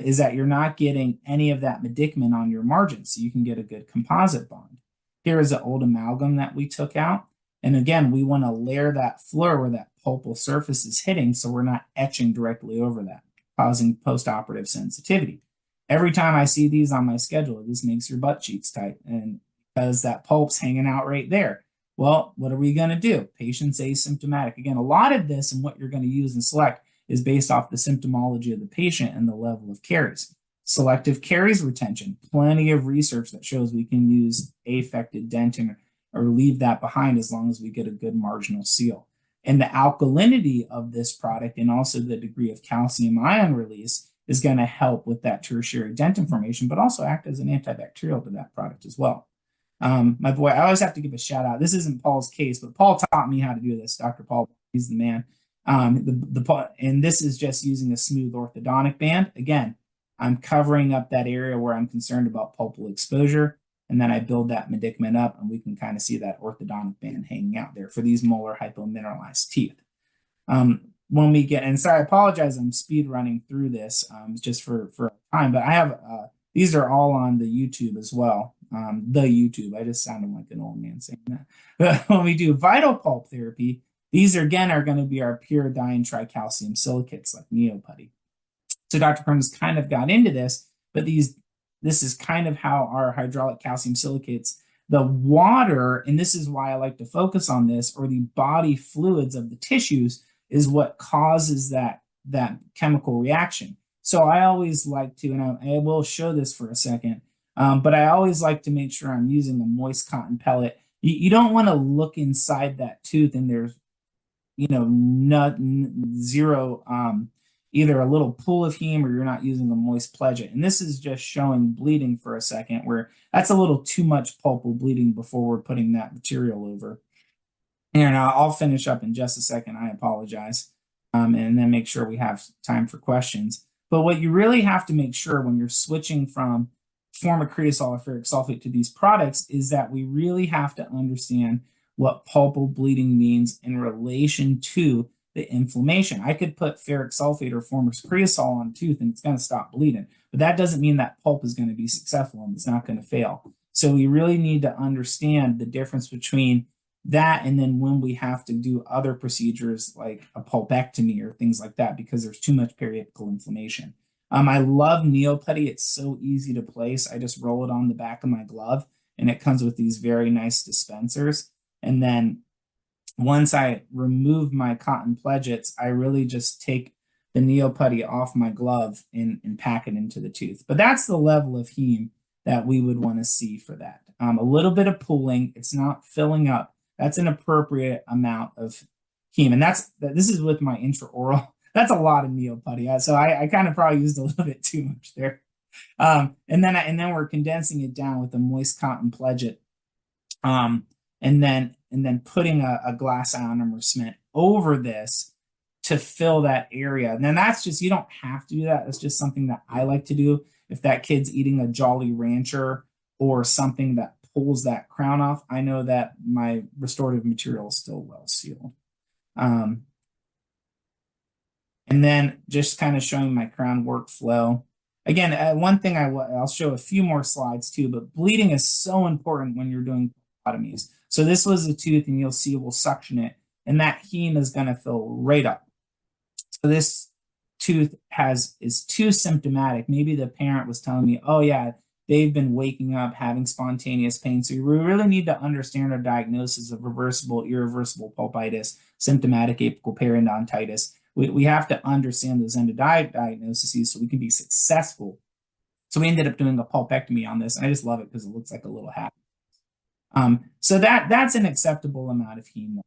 is that you're not getting any of that medicament on your margins, so you can get a good composite bond. Here is an old amalgam that we took out. And again, we want to layer that floor where that pulpal surface is hitting, so we're not etching directly over that, causing post-operative sensitivity. Every time I see these on my schedule, this makes your butt cheeks tight, and because that pulp's hanging out right there. Well, what are we going to do? Patient's asymptomatic. Again, a lot of this and what you're going to use and select is based off the symptomology of the patient and the level of caries. Selective caries retention, plenty of research that shows we can use affected dentin or leave that behind as long as we get a good marginal seal. And the alkalinity of this product and also the degree of calcium ion release is going to help with that tertiary dentin formation, but also act as an antibacterial to that product as well. My boy, I always have to give a shout out. This isn't Paul's case, but Paul taught me how to do this. Dr. Paul, he's the man. And this is just using a smooth orthodontic band. Again, I'm covering up that area where I'm concerned about pulpal exposure. And then I build that medicament up, and we can kind of see that orthodontic band hanging out there for these molar hypomineralized teeth. When we get, and sorry, I apologize, I'm speed running through this just for time, but I have these are all on the YouTube as well. The YouTube, I just sounded like an old man saying that. But when we do vital pulp therapy, these are, again, are going to be our pyridine tricalcium silicates like neoputty. So Dr. Primus kind of got into this, but this is kind of how our hydraulic calcium silicates, the water, and this is why I like to focus on this, or the body fluids of the tissues is what causes that chemical reaction. So I always like to, and I will show this for a second, but I always like to make sure I'm using a moist cotton pellet. You don't want to look inside that tooth and there's, zero, either a little pool of heme or you're not using a moist pledget. And this is just showing bleeding for a second, where that's a little too much pulpal bleeding before we're putting that material over. And I'll finish up in just a second. I apologize. And then make sure we have time for questions. But what you really have to make sure when you're switching from formicreosol or ferric sulfate to these products is that we really have to understand what pulpal bleeding means in relation to the inflammation. I could put ferric sulfate or formicreosol on a tooth and it's going to stop bleeding, but that doesn't mean that pulp is going to be successful and it's not going to fail. So we really need to understand the difference between that and then when we have to do other procedures like a pulpectomy or things like that because there's too much periapical inflammation. I love neoputty. It's so easy to place. I just roll it on the back of my glove and it comes with these very nice dispensers. And then once I remove my cotton pledgets, I really just take the neoputty off my glove and pack it into the tooth. But that's the level of heme that we would want to see for that. A little bit of pooling. It's not filling up. That's an appropriate amount of heme. And this is with my intraoral. That's a lot of neoputty. So I kind of probably used a little bit too much there. And then we're condensing it down with a moist cotton pledget. And then putting a glass ionomer cement over this to fill that area. And then that's just, you don't have to do that. That's just something that I like to do. If that kid's eating a Jolly Rancher or something that pulls that crown off, I know that my restorative material is still well sealed. And then just kind of showing my crown workflow. Again, one thing I'll show a few more slides too, but bleeding is so important when you're doing pulpotomies. So this was a tooth and you'll see we'll suction it and that heme is going to fill right up. So this tooth is too symptomatic. Maybe the parent was telling me, oh yeah, they've been waking up having spontaneous pain. So we really need to understand our diagnosis of reversible, irreversible pulpitis, symptomatic apical periodontitis. We have to understand those endodontic diagnoses so we can be successful. So we ended up doing a pulpectomy on this. And I just love it because it looks like a little hat. So that's an acceptable amount of heme.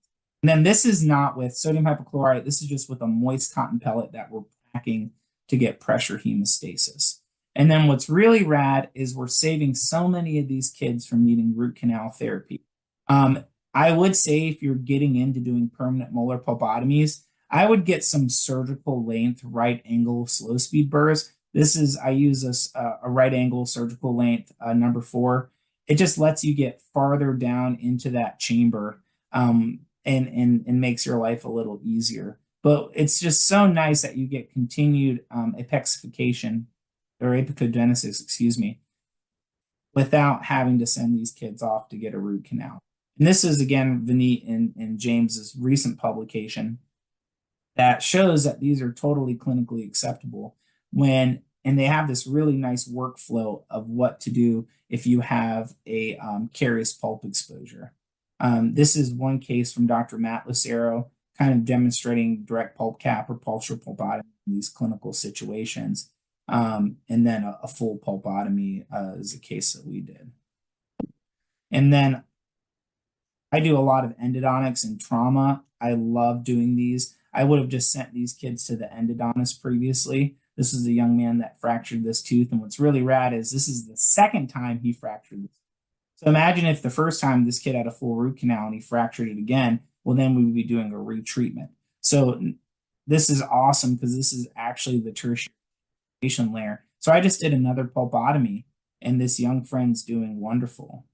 And then this is not with sodium hypochlorite. This is just with a moist cotton pellet that we're packing to get pressure hemostasis. And then what's really rad is we're saving so many of these kids from needing root canal therapy. I would say if you're getting into doing permanent molar pulpotomies, I would get some surgical length right angle slow speed burrs. I use a right angle surgical length number 4. It just lets you get farther down into that chamber and makes your life a little easier. But it's just so nice that you get continued apexification or apicogenesis, excuse me, without having to send these kids off to get a root canal. And this is, again, Vineet and James's recent publication that shows that these are totally clinically acceptable and they have this really nice workflow of what to do if you have a carious pulp exposure. This is one case from Dr. Matt Lucero, kind of demonstrating direct pulp cap or pulsar pulpotomy in these clinical situations. And then a full pulpotomy is a case that we did. And then I do a lot of endodontics and trauma. I love doing these. I would have just sent these kids to the endodontist previously. This is a young man that fractured this tooth. And what's really rad is this is the second time he fractured this. So imagine if the first time this kid had a full root canal and he fractured it again, well, then we would be doing a retreatment. So this is awesome because this is actually the tertiary layer. So I just did another pulpotomy, and this young friend's doing wonderful.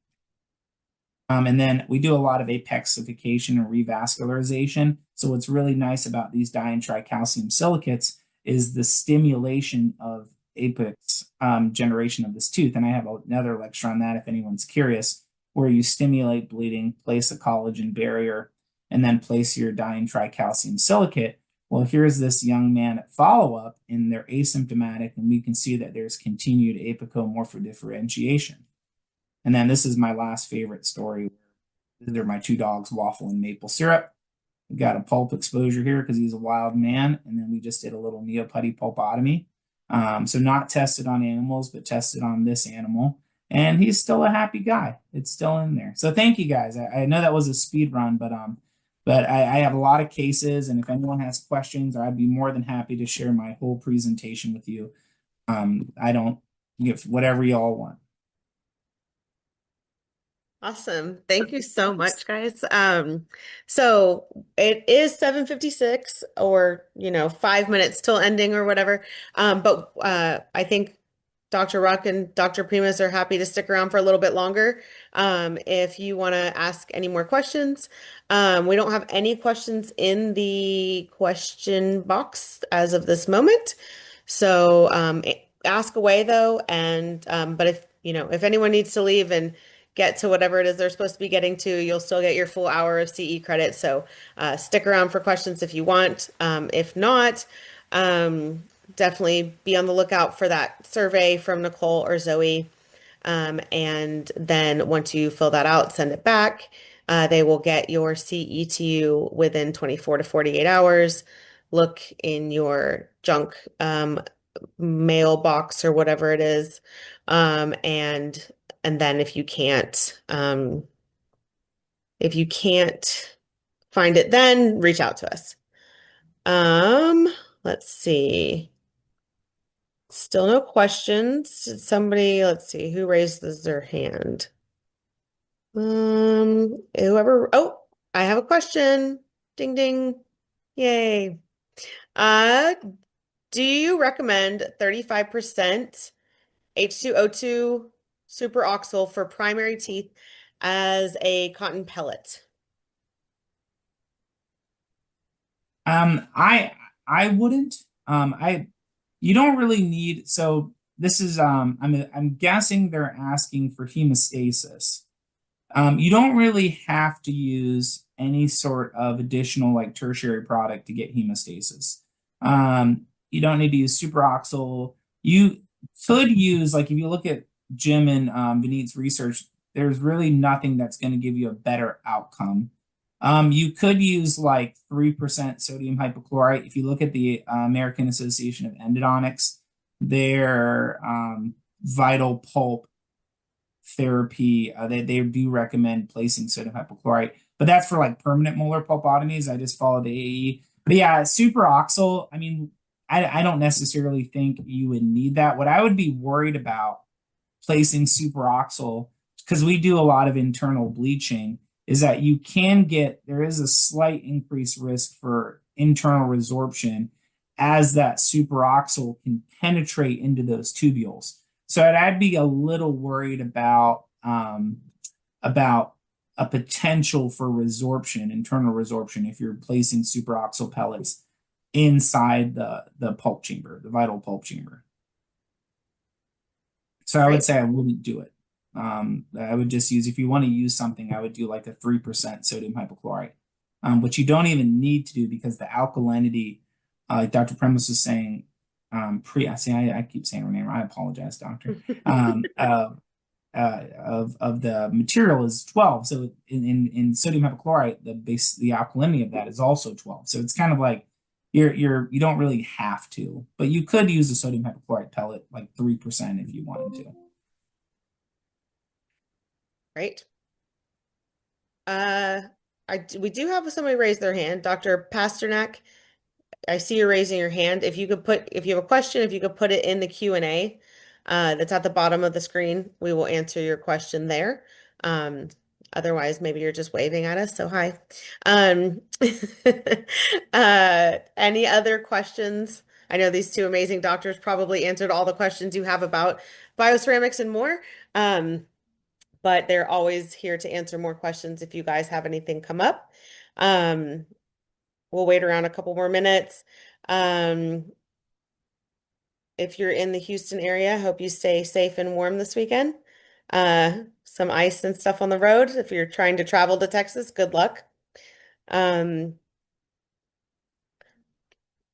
And then we do a lot of apexification and revascularization. So what's really nice about these di and tricalcium silicates is the stimulation of apex generation of this tooth. And I have another lecture on that if anyone's curious, where you stimulate bleeding, place a collagen barrier, and then place your di and tricalcium silicate. Well, here's this young man at follow-up, and they're asymptomatic, and we can see that there's continued apical morphodifferentiation. And then this is my last favorite story. These are my two dogs, Waffle and Maple Syrup. We got a pulp exposure here because he's a wild man. And then we just did a little neoputty pulpotomy. So not tested on animals, but tested on this animal. And he's still a happy guy. It's still in there. So thank you guys. I know that was a speed run, but I have a lot of cases. And if anyone has questions, I'd be more than happy to share my whole presentation with you. I don't give whatever y'all want. Awesome. Thank you so much, guys. So it is 7:56 or, 5 minutes till ending or whatever. But I think Dr. Ruck and Dr. Primus are happy to stick around for a little bit longer. If you want to ask any more questions. We don't have any questions in the question box as of this moment. So ask away though. And but if anyone needs to leave and get to whatever it is they're supposed to be getting to, you'll still get your full hour of CE credit. So stick around for questions if you want. If not, definitely be on the lookout for that survey from Nicole or Zoe. And then once you fill that out, send it back. They will get your CE to you within 24 to 48 hours. Look in your junk mailbox or whatever it is. And then if you can't find it, then reach out to us. Let's see. Still no questions. Somebody, let's see, who raises their hand? Whoever, oh, I have a question. Ding ding. Yay. Uh, do you recommend 35% H2O2 superoxyl for primary teeth as a cotton pellet? I wouldn't. You don't really need. So this is I'm guessing they're asking for hemostasis. You don't really have to use any sort of additional like tertiary product to get hemostasis. You don't need to use superoxyl. You could use like if you look at Jim and Vineet's research, there's really nothing that's going to give you a better outcome. You could use like 3% sodium hypochlorite. If you look at the American Association of Endodontics, their vital pulp therapy, they do recommend placing sodium hypochlorite, but that's for like permanent molar pulpotomies. I just follow the AE. But yeah, superoxyl, I mean, I don't necessarily think you would need that. What I would be worried about placing superoxyl, because we do a lot of internal bleaching, is that there is a slight increased risk for internal resorption as that superoxyl can penetrate into those tubules. So I'd be a little worried about a potential for resorption, internal resorption, if you're placing superoxyl pellets inside the pulp chamber, the vital pulp chamber. So I would say I wouldn't do it. I would just use, if you want to use something, I would do like a 3% sodium hypochlorite, which you don't even need to do because the alkalinity, like Dr. Primus was saying, I keep saying her name. I apologize, doctor. Of the material is 12. So in sodium hypochlorite, the alkalinity of that is also 12. So it's kind of like you don't really have to, but you could use a sodium hypochlorite pellet like 3% if you wanted to. Right. Uh, we do have somebody raise their hand. Dr. Pasternak, I see you raising your hand. If you have a question, if you could put it in the Q&A that's at the bottom of the screen, we will answer your question there. Otherwise, maybe you're just waving at us, so hi. Any other questions I know these two amazing doctors probably answered all the questions you have about bioceramics and more. But they're always here to answer more questions if you guys have anything come up. Um, we'll wait around a couple more minutes. If you're in the Houston area, hope you stay safe and warm this weekend. Some ice and stuff on the road. If you're trying to travel to Texas, good luck. Um,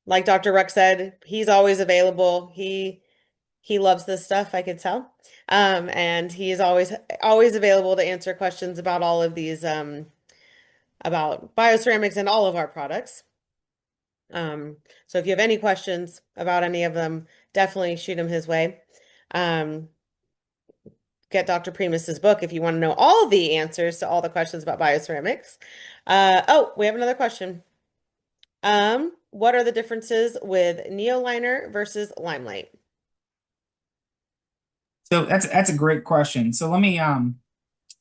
like Dr. Ruck said, he's always available. He loves this stuff, I could tell. And he is always available to answer questions about all of these about bioceramics and all of our products. So if you have any questions about any of them, definitely shoot them his way. Get Dr. Primus's book if you want to know all the answers to all the questions about bioceramics. Oh, we have another question. What are the differences with neoliner versus limelight? So that's a great question. So let me I don't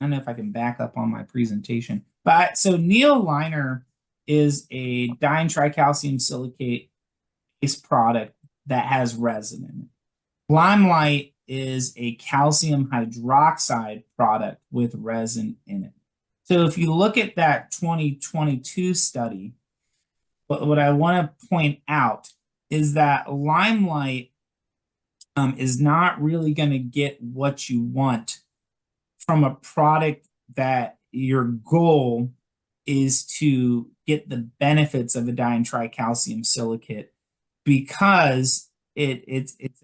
know if I can back up on my presentation. But so neoliner is a tricalcium silicate based product that has resin in it. Limelight is a calcium hydroxide product with resin in it. So if you look at that 2022 study, what I want to point out is that limelight is not really going to get what you want from a product that your goal is to get the benefits of a tricalcium silicate, because it is a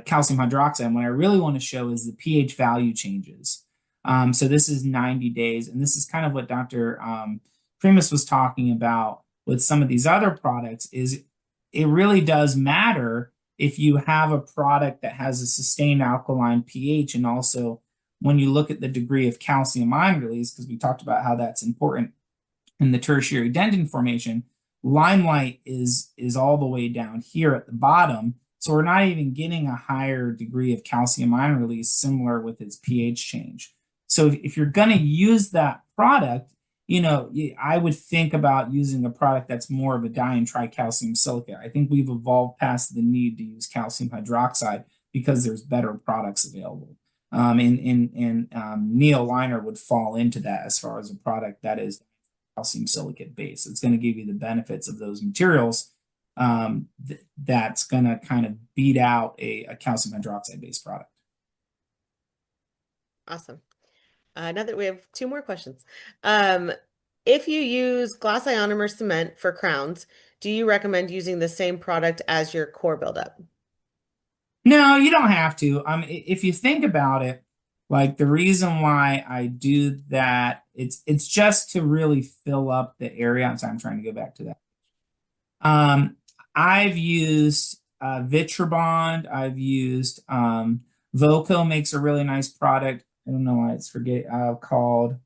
calcium hydroxide. And what I really want to show is the pH value changes. So this is 90 days, and this is kind of what Dr. Primus was talking about with some of these other products. Is it really does matter if you have a product that has a sustained alkaline pH, and also when you look at the degree of calcium ion release, because we talked about how that's important in the tertiary dentin formation. Limelight is all the way down here at the bottom, so we're not even getting a higher degree of calcium ion release similar with its pH change. So if you're going to use that product, I would think about using a product that's more of a tricalcium silicate. I think we've evolved past the need to use calcium hydroxide because there's better products available. And neoliner would fall into that as far as a product that is calcium silicate base. It's going to give you the benefits of those materials. That's going to kind of beat out a calcium hydroxide based product. Awesome. Now that we have two more questions. If you use glass ionomer cement for crowns, do you recommend using the same product as your core buildup? No, you don't have to. If you think about it, like the reason why I do that, it's just to really fill up the area. I'm trying to go back to that. I've used Vitrabond. I've used Voco makes a really nice product. I don't know why it's called.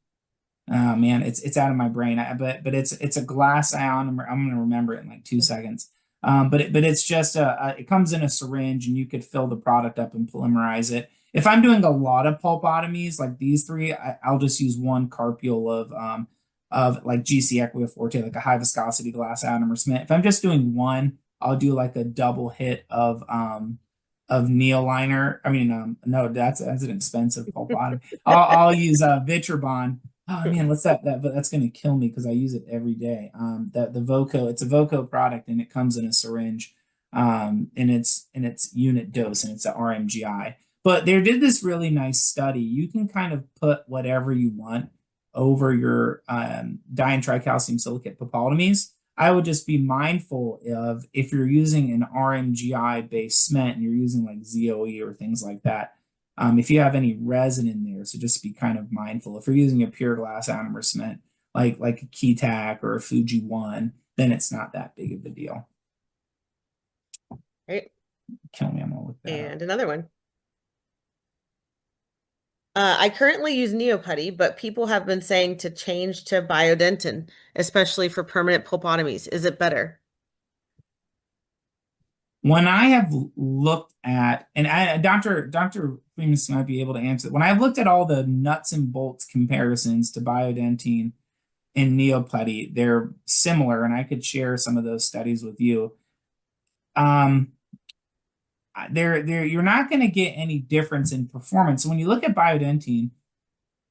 Oh man, it's out of my brain. But it's a glass ionomer. I'm gonna remember it in like 2 seconds. But it's just it comes in a syringe, and you could fill the product up and polymerize it. If I'm doing a lot of pulpotomies like these three, I'll just use one carpule of like GC Equiforte, like a high viscosity glass ionomer cement. If I'm just doing one, I'll do like a double hit of neoliner. I mean, no, that's an expensive pulpotomy. I'll use Vitrabond. Oh man, what's that? That's gonna kill me because I use it every day. The Voco, it's a Voco product, and it comes in a syringe, and it's unit dose, and it's an RMGI. But they did this really nice study. You can kind of put whatever you want over your tricalcium silicate pulpotomies. I would just be mindful of if you're using an RMGI based cement and you're using like ZOE or things like that. If you have any resin in there, so just be kind of mindful. If you're using a pure glass ionomer cement, like a Keytac or a Fuji One, then it's not that big of a deal. Right. Kill me, I'm gonna look that And up. another one. I currently use NeoPutty, but people have been saying to change to Biodentin, especially for permanent pulpotomies. Is it better? When I have looked at, and Dr. Primus might be able to answer, when I've looked at all the nuts and bolts comparisons to Biodentine in neoputty. They're similar, and I could share some of those studies with you. You're not going to get any difference in performance. So when you look at biodentine,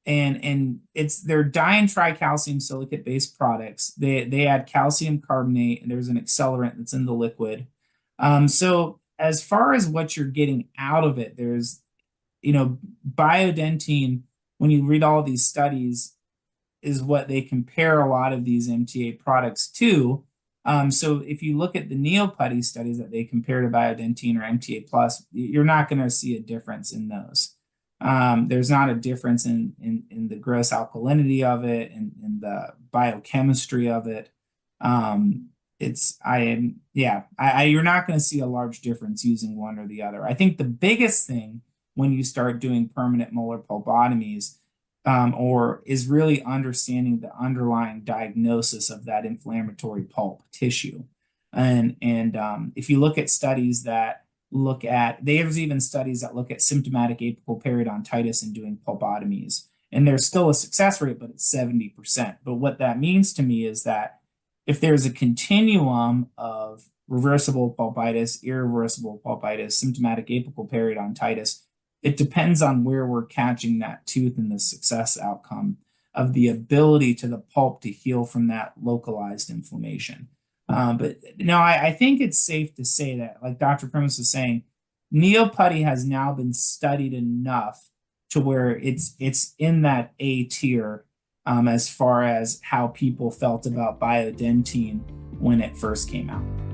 and they're di and tricalcium silicate based products. They add calcium carbonate, and there's an accelerant that's in the liquid. So as far as what you're getting out of it, there's, biodentine, when you read all these studies, is what they compare a lot of these MTA products to. So if you look at the neoputty studies that they compare to biodentine or MTA plus, you're not going to see a difference in those. There's not a difference in the gross alkalinity of it and in the biochemistry of it. You're not going to see a large difference using one or the other. I think the biggest thing when you start doing permanent molar pulpotomies is really understanding the underlying diagnosis of that inflammatory pulp tissue. And if you look at studies that there's even studies that look at symptomatic apical periodontitis and doing pulpotomies. And there's still a success rate, but it's 70%. But what that means to me is that if there's a continuum of reversible pulpitis, irreversible pulpitis, symptomatic apical periodontitis, it depends on where we're catching that tooth and the success outcome of the ability to the pulp to heal from that localized inflammation. But no, I think it's safe to say that, like Dr. Primus was saying, neoputty has now been studied enough to where it's in that A tier as far as how people felt about biodentine when it first came out.